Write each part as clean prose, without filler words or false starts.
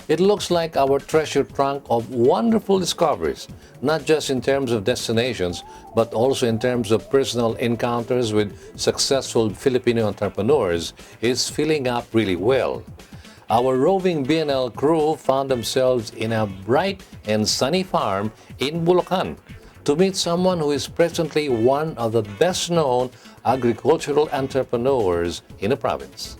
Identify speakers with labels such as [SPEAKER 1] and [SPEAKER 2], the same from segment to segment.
[SPEAKER 1] It looks like our treasure trunk of wonderful discoveries, not just in terms of destinations, but also in terms of personal encounters with successful Filipino entrepreneurs, is filling up really well. Our roving BNL crew found themselves in a bright and sunny farm in Bulacan to meet someone who is presently one of the best-known agricultural entrepreneurs in the province.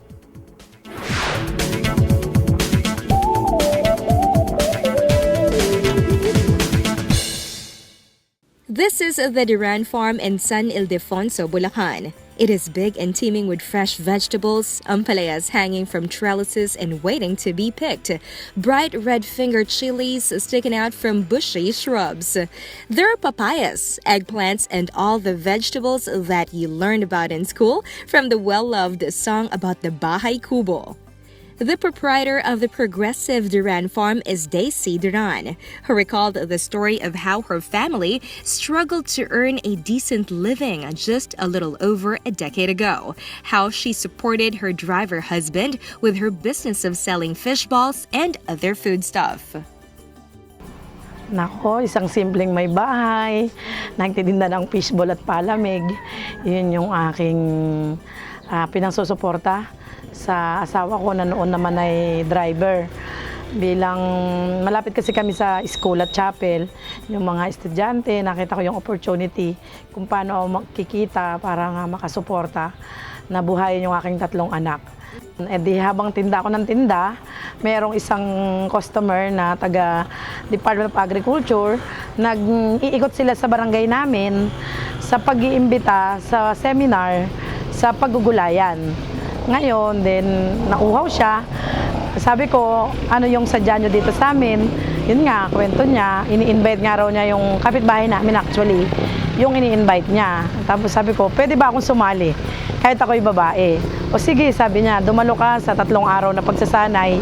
[SPEAKER 2] This is the Duran Farm in San Ildefonso, Bulacan. It is big and teeming with fresh vegetables, ampalayas hanging from trellises and waiting to be picked, bright red-fingered chilies sticking out from bushy shrubs. There are papayas, eggplants, and all the vegetables that you learned about in school from the well-loved song about the Bahay Kubo. The proprietor of the progressive Duran farm is Daisy Duran, who recalled the story of how her family struggled to earn a decent living just a little over a decade ago, how she supported her driver husband with her business of selling fish balls and other foodstuff.
[SPEAKER 3] Nako, isang simpleng may bahay, nagtitinda ng fishball at palamig. Yun yung aking pinangsusuporta sa asawa ko na noon naman ay driver. Bilang malapit kasi kami sa school at chapel, yung mga estudyante, nakita ko yung opportunity kung paano ako makikita para nga makasuporta na buhayin yung aking 3 anak. E di habang tinda ako ng tinda, mayroong isang customer na taga Department of Agriculture, nag-iikot sila sa barangay namin sa pag-iimbita sa seminar sa paggugulayan. Ngayon, then nauhaw siya. Sabi ko, ano yung sadya nyo dito sa amin? Yun nga, kwento niya, ini-invite nga raw niya yung kapitbahay namin actually, yung ini-invite niya. Tapos sabi ko, pwede ba akong sumali? Kahit ako'y babae. O sige, sabi niya, dumalo ka sa 3 araw na pagsasanay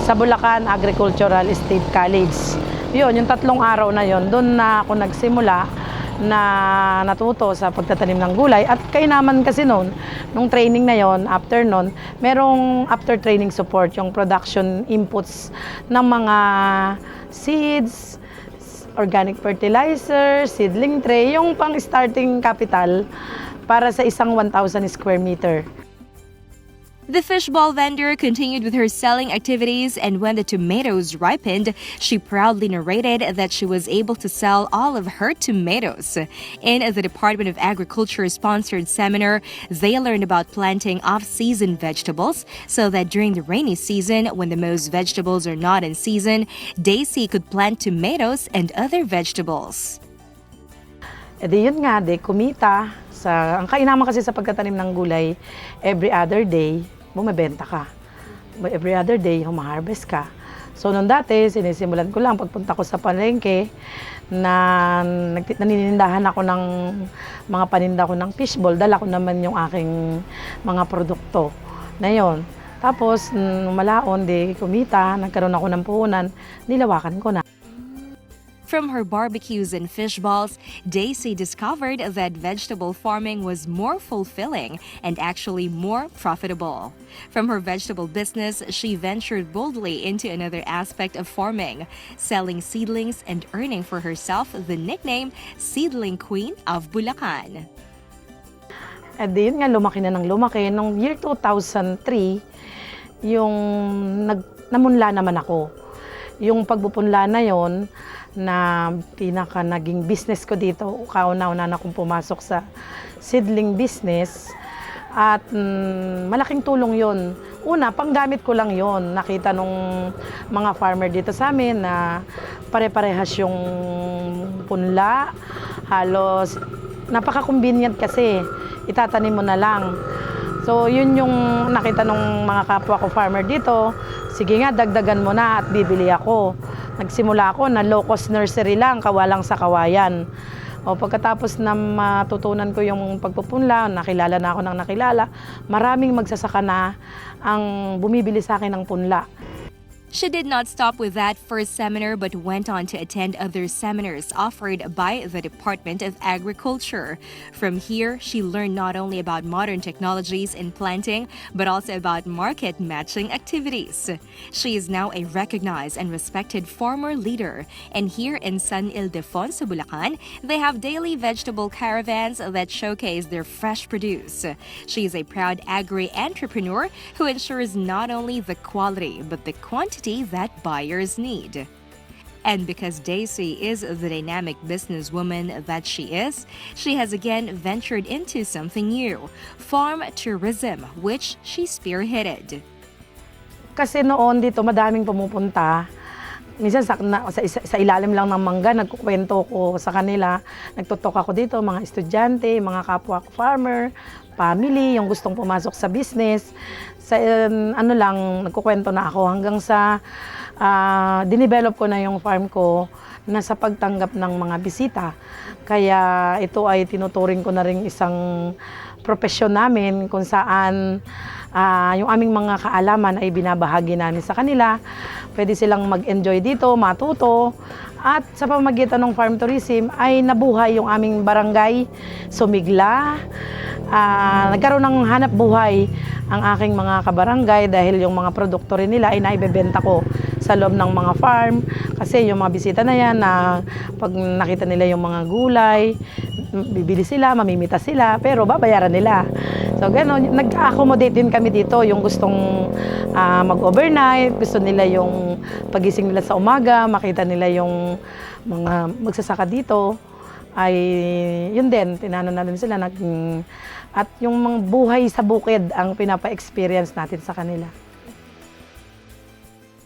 [SPEAKER 3] sa Bulacan Agricultural State College. Yun, yung 3 araw na yun, doon na ako nagsimula na natuto sa pagtatanim ng gulay. At kainaman kasi noon, nung training na yon, after noon, merong after training support, yung production inputs ng mga seeds, organic fertilizer, seedling tray, yung pang starting capital para sa isang 1,000 square meter.
[SPEAKER 2] The fishball vendor continued with her selling activities, and when the tomatoes ripened, she proudly narrated that she was able to sell all of her tomatoes. In the Department of Agriculture-sponsored seminar, they learned about planting off-season vegetables so that during the rainy season, when the most vegetables are not in season, Daisy could plant tomatoes and other vegetables.
[SPEAKER 3] E di yun nga, kumita. Ang kainaman kasi sa pagtatanim ng gulay, every other day, bumibenta ka. Every other day, humaharvest ka. So, nung dati, sinisimulan ko lang, pagpunta ko sa palengke, na naninindahan ako ng mga paninda ko ng fishball, dala ko naman yung aking mga produkto na yun. Tapos, malaon, kumita, nagkaroon ako ng puhunan, nilawakan ko na.
[SPEAKER 2] From her barbecues and fish balls, Daisy discovered that vegetable farming was more fulfilling and actually more profitable. From her vegetable business, she ventured boldly into another aspect of farming, selling seedlings and earning for herself the nickname Seedling Queen of Bulacan.
[SPEAKER 3] At yun nga, lumaki na ng lumaki. Noong year 2003, yung namunla naman ako. Yung pagpupunla na yon, na pinaka naging business ko dito, kauna-una na akong pumasok sa seedling business at malaking tulong yon. Una, panggamit ko lang yon. Nakita nung mga farmer dito sa amin na pare-parehas yung punla, halos napaka-convenient kasi itatanim mo na lang. So yun yung nakita nung mga kapwa ko farmer dito, sige nga dagdagan mo na at bibili ako. Nagsimula ako na low-cost nursery lang, kawalang sa kawayan. O pagkatapos na matutunan ko yung pagpupunla, nakilala na ako ng nakilala, maraming magsasaka na ang bumibili sa akin ng punla.
[SPEAKER 2] She did not stop with that first seminar but went on to attend other seminars offered by the Department of Agriculture. From here, she learned not only about modern technologies in planting but also about market matching activities. She is now a recognized and respected farmer leader, and here in San Ildefonso, Bulacan, they have daily vegetable caravans that showcase their fresh produce. She is a proud agri-entrepreneur who ensures not only the quality but the quantity that buyers need. And because Daisy is the dynamic businesswoman that she is, she has again ventured into something new, farm tourism, which she spearheaded.
[SPEAKER 3] Kasi noon dito madaming pumupunta. Minsan sa ilalim lang ng mangga, nagkukwento ko sa kanila. Nagtutok ako dito, mga estudyante, mga kapwa ko farmer, family, yung gustong pumasok sa business. Sa ano lang, nagkukwento na ako hanggang sa dinevelop ko na yung farm ko na sa pagtanggap ng mga bisita. Kaya ito ay tinuturing ko na rin isang profesyon namin kung saan yung aming mga kaalaman ay binabahagi namin sa kanila. Pwede silang mag-enjoy dito, matuto. At sa pamamagitan ng farm tourism ay nabuhay yung aming barangay, sumigla. Nagkaroon ng hanap buhay ang aking mga kabarangay dahil yung mga produkto rin nila ay naibebenta ko sa loob ng mga farm. Kasi yung mga bisita na yan, pag nakita nila yung mga gulay, bibili sila, mamimita sila, pero babayaran nila. So gano'n, nag-accommodate din kami dito, yung gustong mag-overnight, gusto nila yung pagising nila sa umaga, makita nila yung mga magsasaka dito, ay yun din, tinano natin sila. At yung mga buhay sa bukid ang pinapa-experience natin sa kanila.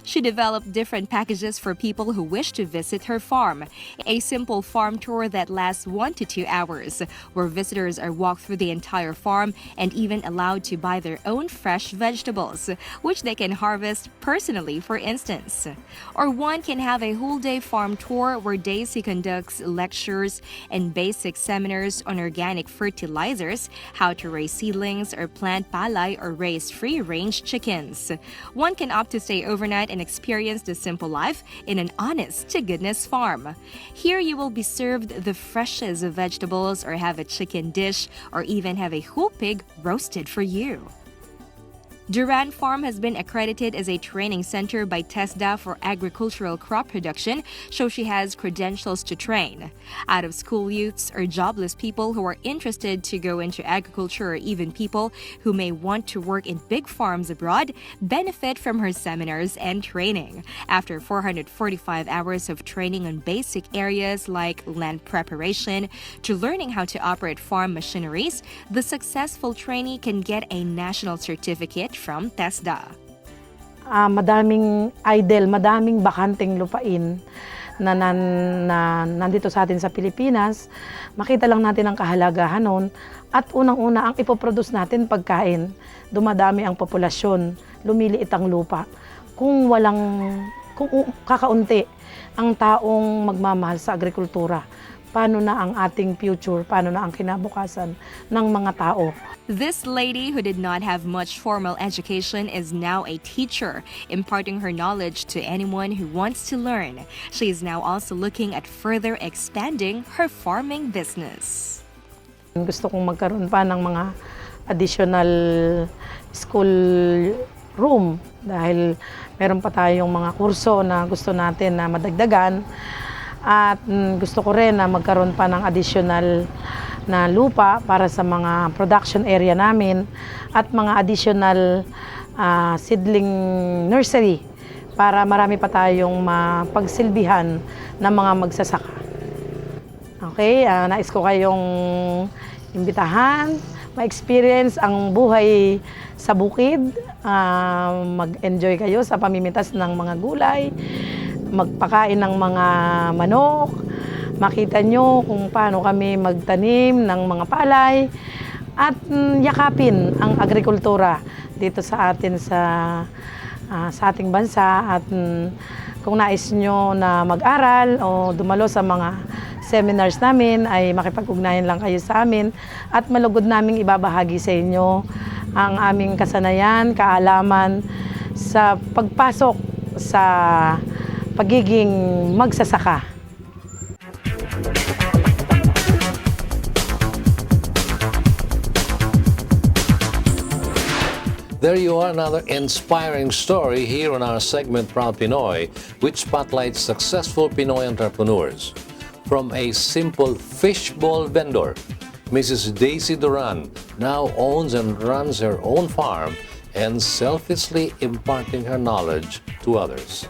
[SPEAKER 2] She developed different packages for people who wish to visit her farm. A simple farm tour that lasts 1 to 2 hours, where visitors are walked through the entire farm and even allowed to buy their own fresh vegetables, which they can harvest personally, for instance. Or one can have a whole-day farm tour where Daisy conducts lectures and basic seminars on organic fertilizers, how to raise seedlings or plant palay or raise free-range chickens. One can opt to stay overnight and experience the simple life in an honest-to-goodness farm. Here you will be served the freshest of vegetables or have a chicken dish or even have a whole pig roasted for you. Duran Farm has been accredited as a training center by TESDA for agricultural crop production, so she has credentials to train. Out-of-school youths or jobless people who are interested to go into agriculture or even people who may want to work in big farms abroad benefit from her seminars and training. After 445 hours of training on basic areas like land preparation to learning how to operate farm machineries, the successful trainee can get a national certificate from TESDA.
[SPEAKER 3] Madaming idle, madaming bakanteng lupain na nandito sa atin sa Pilipinas. Makita lang natin ang kahalagahan nun. At unang-una, ang ipoproduce natin pagkain. Dumadami ang populasyon, lumiliit ang lupa. Kung kakaunti ang taong magmamahal sa agrikultura, paano na ang ating future, paano na ang kinabukasan ng mga tao.
[SPEAKER 2] This lady who did not have much formal education is now a teacher, imparting her knowledge to anyone who wants to learn. She is now also looking at further expanding her farming business.
[SPEAKER 3] Gusto kong magkaroon pa ng mga additional school room dahil meron pa tayong mga kurso na gusto natin na madagdagan. At gusto ko rin na magkaroon pa ng additional na lupa para sa mga production area namin at mga additional seedling nursery para marami pa tayong mapagsilbihan ng mga magsasaka. Okay, nais ko kayong imbitahan, ma-experience ang buhay sa bukid, mag-enjoy kayo sa pamimitas ng mga gulay, magpakain ng mga manok, makita nyo kung paano kami magtanim ng mga palay at yakapin ang agrikultura dito sa atin sa ating bansa. At kung nais nyo na mag-aral o dumalo sa mga seminars namin ay makipag-ugnayan lang kayo sa amin at malugod naming ibabahagi sa inyo ang aming kasanayan, kaalaman sa pagpasok sa pagiging magsasaka.
[SPEAKER 1] There you are, another inspiring story here on our segment Proud Pinoy, which spotlights successful Pinoy entrepreneurs. From a simple fishbowl vendor, Mrs. Daisy Duran now owns and runs her own farm and selflessly imparting her knowledge to others.